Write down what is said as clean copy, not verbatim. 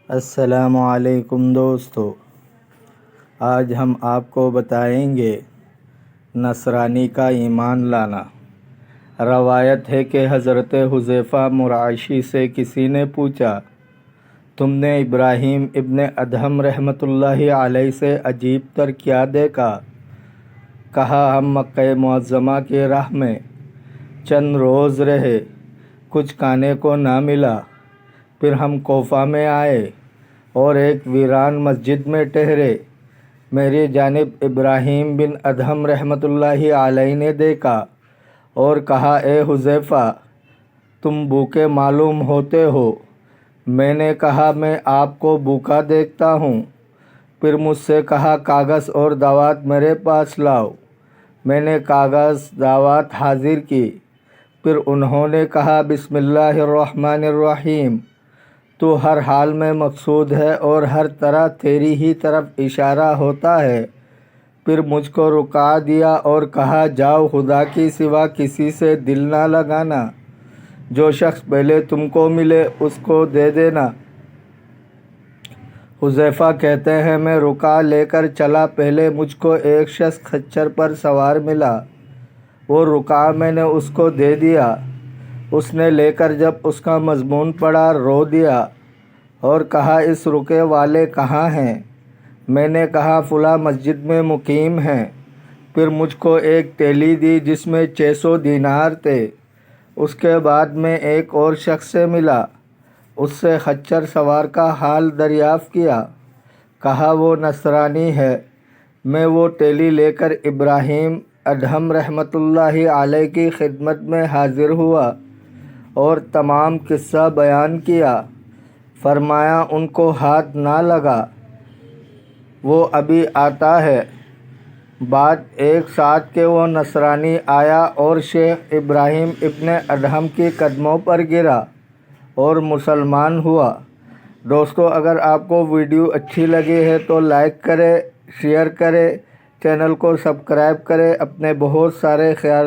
السلام علیکم دوستو، آج ہم آپ کو بتائیں گے نصرانی کا ایمان لانا۔ روایت ہے کہ حضرت حذیفہ مرعشی سے کسی نے پوچھا، تم نے ابراہیم ابن ادہم رحمۃ اللہ علیہ سے عجیب تر کیا دیکھا؟ کہا، ہم مکہ معظمہ کی راہ میں چند روز رہے، کچھ کھانے کو نہ ملا۔ پھر ہم کوفہ میں آئے اور ایک ویران مسجد میں ٹھہرے۔ میری جانب ابراہیم بن ادہم رحمۃ اللہ علیہ نے دیکھا اور کہا، اے حذیفہ، تم بھوکے معلوم ہوتے ہو۔ میں نے کہا، میں آپ کو بھوکا دیکھتا ہوں۔ پھر مجھ سے کہا، کاغذ اور دعوت میرے پاس لاؤ۔ میں نے کاغذ دعوت حاضر کی۔ پھر انہوں نے کہا، بسم اللہ الرحمن الرحیم، تو ہر حال میں مقصود ہے اور ہر طرح تیری ہی طرف اشارہ ہوتا ہے۔ پھر مجھ کو رکا دیا اور کہا، جاؤ، خدا کی سوا کسی سے دل نہ لگانا۔ جو شخص پہلے تم کو ملے اس کو دے دینا۔ حذیفہ کہتے ہیں، میں رکا لے کر چلا۔ پہلے مجھ کو ایک شخص خچر پر سوار ملا۔ وہ رکا میں نے اس کو دے دیا۔ اس نے لے کر جب اس کا مضمون پڑھا، رو دیا اور کہا، اس رکے والے کہاں ہیں؟ میں نے کہا، فلاں مسجد میں مقیم ہیں۔ پھر مجھ کو ایک تیلی دی جس میں 600 دینار تھے۔ اس کے بعد میں ایک اور شخص سے ملا۔ اس سے خچر سوار کا حال دریافت کیا۔ کہا، وہ نصرانی ہے۔ میں وہ تیلی لے کر ابراہیم ادہم رحمۃ اللہ علیہ کی خدمت میں حاضر ہوا اور تمام قصہ بیان کیا۔ فرمایا، ان کو ہاتھ نہ لگا، وہ ابھی آتا ہے۔ بات ایک ساتھ کہ وہ نصرانی آیا اور شیخ ابراہیم ابن ادہم کے قدموں پر گرا اور مسلمان ہوا۔ دوستو، اگر آپ کو ویڈیو اچھی لگی ہے تو لائک کریں، شیئر کریں، چینل کو سبسکرائب کریں۔ اپنے بہت سارے خیال